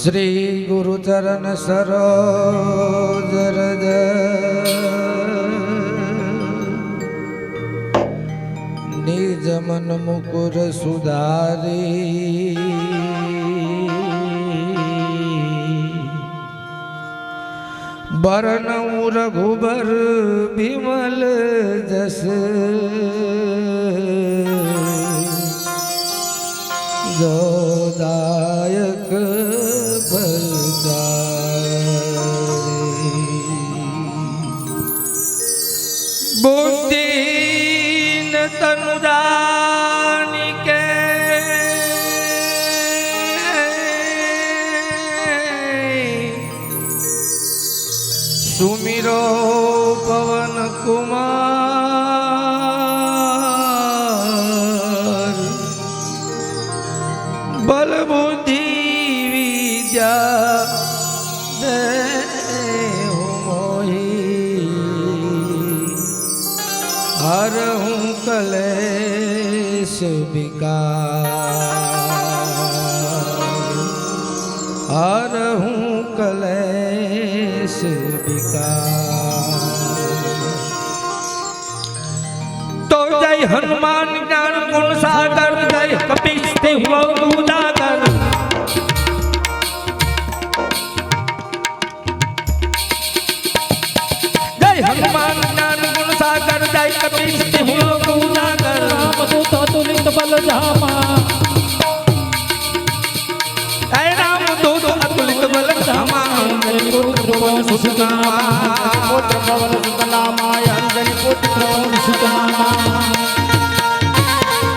श्री गुरु चरण सरोज रज निज मन मुकुर सुधारी बरनऊ रघुबर विमल जस जोदायक बुद्धि न तनुजानी के सुमिरो पवन कुमार बल बुद्धि विद्या देहु मोहि हरहु कलेश विकार हरहु कलेश विकार। तो जय हनुमान ज्ञान गुण सागर जय कपीश देहु उजागर जय हनुमान ज्ञान गुण सागर जय कपीश देहु उजागर रामदूत अतुलित बल धामा जय रामदूत अतुलित बल धामा अंजनी पुत्र पवन सुतनामा पुत्र पवन सुतनामा अंजनी पुत्र पवन सुतनामा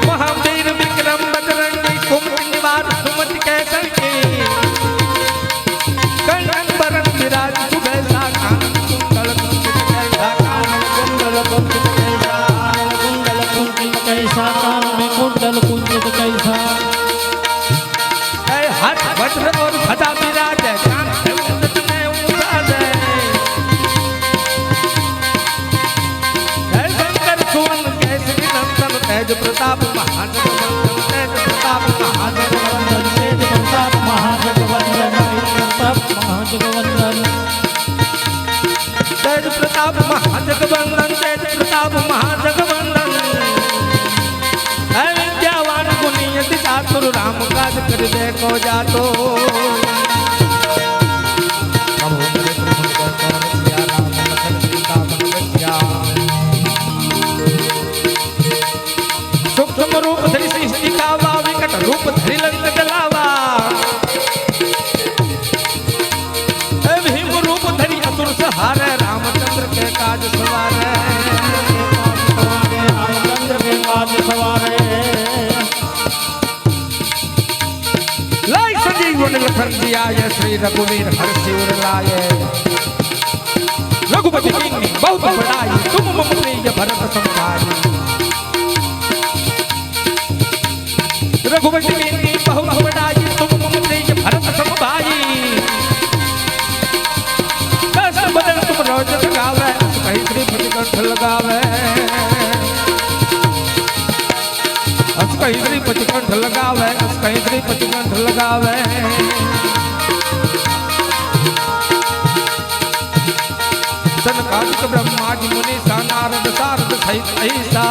महावीर विक्रम बजरंगी कुमति निवार सुमति के संगी कंगन बरन विराज सुबैसा कुंडल कुंचित कैसा कुंडल कुंचित कैसा कुंडल कुंचित कैसा में कुंडल कुंचित कैसा हाथ वज्र और भजा विराज तेज प्रताप महाजगवंदन तेज प्रताप महाजगवंदन तेज प्रताप महाजगवंदन तेज प्रताप महाजगवंदन तेज प्रताप महाजगवंदन विद्यावान गुणी यति चातुर राम काज कर दे को जातो सूक्ष्म रूप धरि सृष्टि कावा विकट रूप धरि लंक जलावा भीम रूप धरि असुर सहारे रामचंद्र के काज सवारे रामचंद्र के काज सवारे लाई संजीवन लखन जियाय श्री रघुवीर हर्षि उर लाए रघुपति कीन्ही बहुत बड़ाई तुम मम प्रिय भरत सम भाई रघुपति कीन्ही बहुत बड़ाई तुम मम प्रिय भरत सम भाई दस बदन तुम रोज गावे कहीं श्रीपति कंठ लगावे अस कहीं श्रीपति कंठ लगावे अस कहीं श्रीपति कंठ लगावे सनकादिक ब्रह्मादि मुनि नारद सारद सहित ऐसा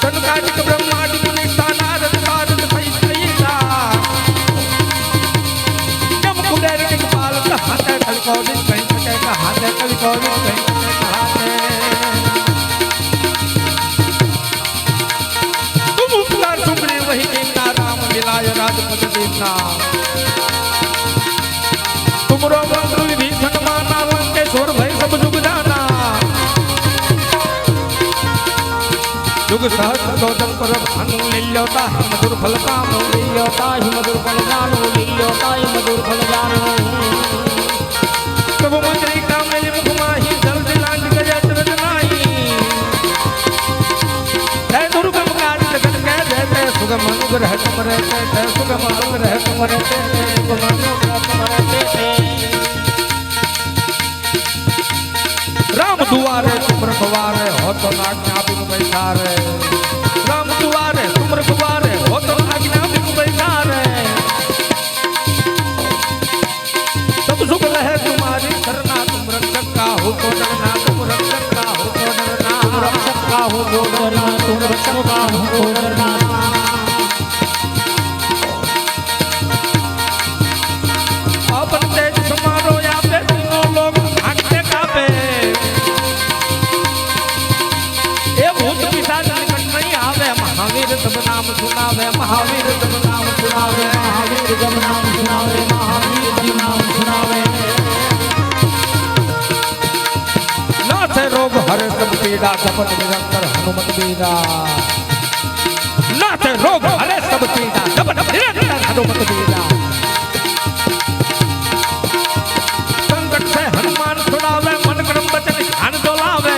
सनकादिक ब्रह्मादि मुनि नारद सारद सहित ऐसा जब कुबेर दिक्पाल कहाते कलिकौलिक कहीं सके कहाते कलिकौलिक कहीं सके कहाते तुम उपकार सुग्रीव वही कीन्हा राम मिलाय राजपद दीन्हा तुमरो मंत्र विभीषण माना लंकेश्वर भय सब जुग जाना जुग सहस्र गौतम पर भानु लील्योता ही मधुर फल कामो लील्योता ही मधुर फल जानो लील्योता ही मधुर फल जानो प्रभु मंत्री काम मेरे मुख माही जल दिलांग गया चरत नाही है दुर्गम काज जगत कह देते सुगम अनुग्रह तुम रहते सुगम अनुग्रह तुम रहते सुगम अनुग्रह तुम रहते राम दुआरे तुम रखवारे हो तो आज्ञा बिन बैठारे राम दुआरे तुम रखवारे हो तो आज्ञा बिन बैठारे नाम सुनावे महावीर जब नाम सुनावे महावीर जब नाम सुनावे महावीर जब नाम सुनावे नाथ रोग हरे सब पीड़ा जपत निरंतर हनुमत बीरा नाथ रोग हरे सब पीड़ा जपत निरंतर हनुमत बीरा संकट से हनुमान छुड़ावे मन क्रम वचन ध्यान डोलावे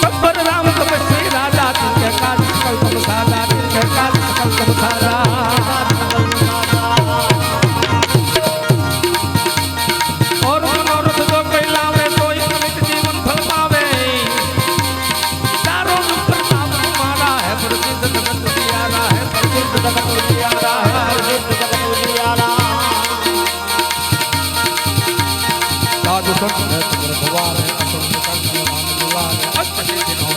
बब्बर राम तपस्वी राजा तिनके काज सकल तुम सारा तिनके काज सकल तुम सारा और मनोरथ जो कोई लावे कोई अमित जीवन फल पावे चारों दुख प्रताप तुम्हारा है प्रसिद्ध जगत उजियारा है प्रसिद्ध जगत उजियारा है प्रसिद्ध जगत उजियारा साधु संत है तुम भगवान है असुर निकंठ मान दुलार है अष्ट सिद्धि नौ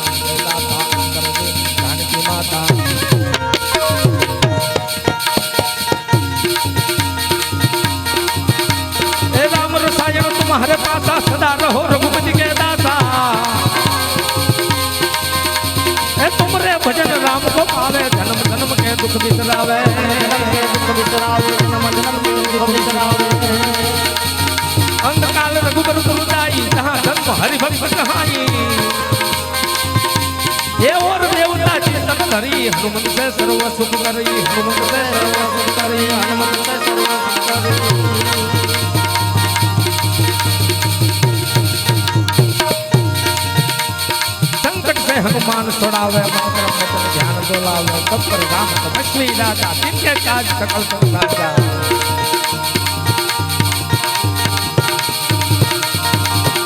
दाता अंतर दे जानकी माता ए राम रसायन तुम्हारे पासा सदा रहो रघुपति के दासा ए तुमरे भजन राम को पावे जन्म जन्म के दुख बिसरावे दुख बिसरावे जन्म जन्म के दुख बिसरावे अंधकाल रघुबर पुरदाई जहाँ जन्म हरि भक्त कहाई ये और देवता चिंतन धरी हनुमत से सर्व सुख करी हनुमत से सर्व सुख करी हनुमत से सर्व सुख करी संकट से हनुमान छुड़ावे मन क्रम वचन ध्यान डोलावे तब पर राम तपस्वी राजा तिनके काज सकल तुम साजा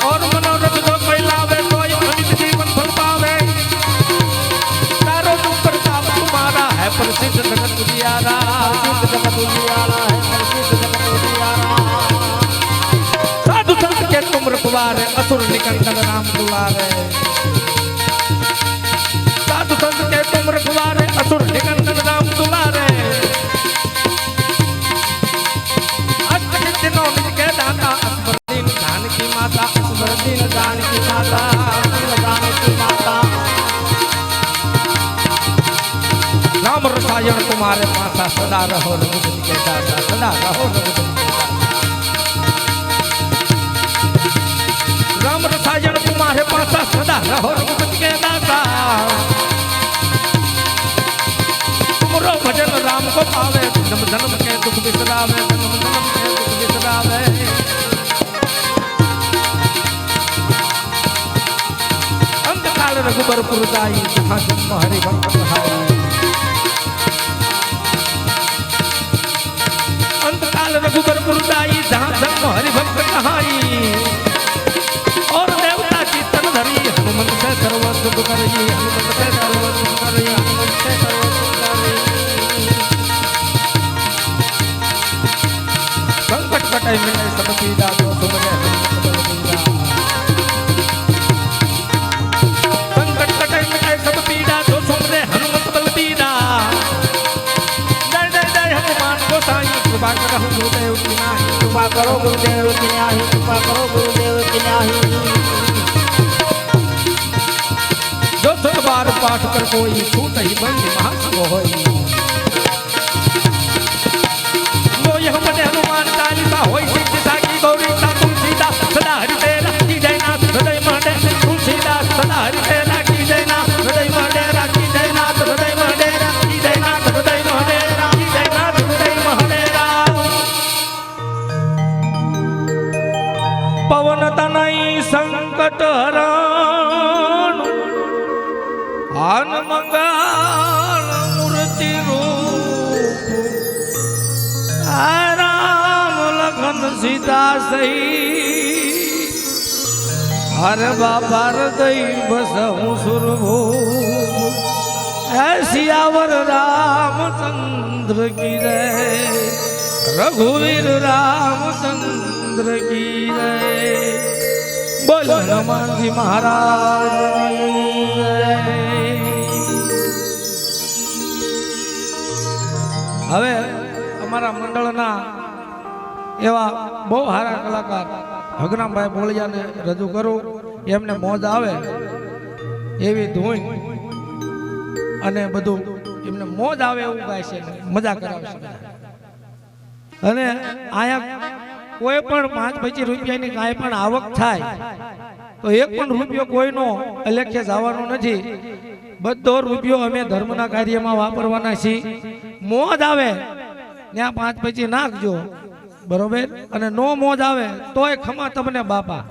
और मनोरथ जो कोई लावे कोई अमित जीवन फल पावे चारों दुख प्रताप तुम्हारा है प्रसिद्ध जगत उजियारा प्रसिद्ध जगत उजियारा है प्रसिद्ध जगत उजियारा साधु संत के तुम रखवारे असुर निकंदन नाम दुलारे साधु संत के तुम रखवारे असुर निकंदन नाम दुलारे अष्ट सिद्धि नौ निज के दाता असबर दीन जानकी माता असबर दीन जानकी माता जानकी माता राम रसायन तुम्हारे पासा सदा रहो रघुपति के दासा सदा रहो रघुपति के दासा राम रसायन तुम्हारे पासा सदा रहो रघुपति के दासा तुमरो भजन राम को पावे जन्म जन्म के दुख बिसरावे जन्म जन्म के दुख बिसरावे अंतकाल रघुबर पुरदाई जहाँ जन्म हरि भक्त कहाई अंतकाल रघुबर पुरदाई जहाँ जन्म हरि भक्त कहाई और देवता चित्तन धरी हनुमत से सर्व सुख करी हनुमत से सर्व सुख करी हनुमत से सर्व सुख करी संकट कटाई मिले सब पीड़ा जो सुमरे हनुमत बल बीरा संकट कटाई मिले सब पीड़ा जो सुमरे हनुमत बल बीरा जय जय जय हनुमान गोसाई कृपा करहु गुरुदेव की नाही कृपा करो गुरुदेव की न्याही कृपा करो गुरुदेव की न्याही जो सत बार पाठ कर कोई छूट ही बंद महासुख होई वो यह बने हनुमान चालीसा होई सिद्धि साकी गौरी सा तुलसीदास सदा हरि तेरा की जयनाथ हृदय मंडेरा तुलसीदास सदा हरि तेरा की जयनाथ हृदय मंडेरा की जयनाथ हृदय मंडेरा की जयनाथ हृदय मंडेरा की जयनाथ हृदय मंडेरा पवन तनय संकट हरण आन मंगल मूर्ति रूप राम लखन सीता सही हर बाबा हृदय बसहु सुरभू सियावर रामचंद्र की जय रघुवीर रामचंद्र की जय बोल हनुमान जी महाराज की जय। હવે અમારા મંડળના એવા બહુ સારા કલાકાર હગરામભાઈ બોળિયાને રજૂ કરું એમને મોજ આવે એવી ધૂન અને બધું એમને મોજ આવે એવું ગાય છે, મજા કરાવશે બધા. અને આયા કોઈ પણ 5-25 રૂપિયાની કાંઈ પણ આવક થાય તો એક પણ રૂપિયો કોઈનો અલેખ્ય જવાનો નથી. બધો રૂપિયો અમે ધર્મના કાર્યમાં વાપરવાના છીએ. મોજ આવે ત્યાં 5-25 નાખજો, બરોબર. અને નો મોજ આવે તોય ખમા તમને બાપા.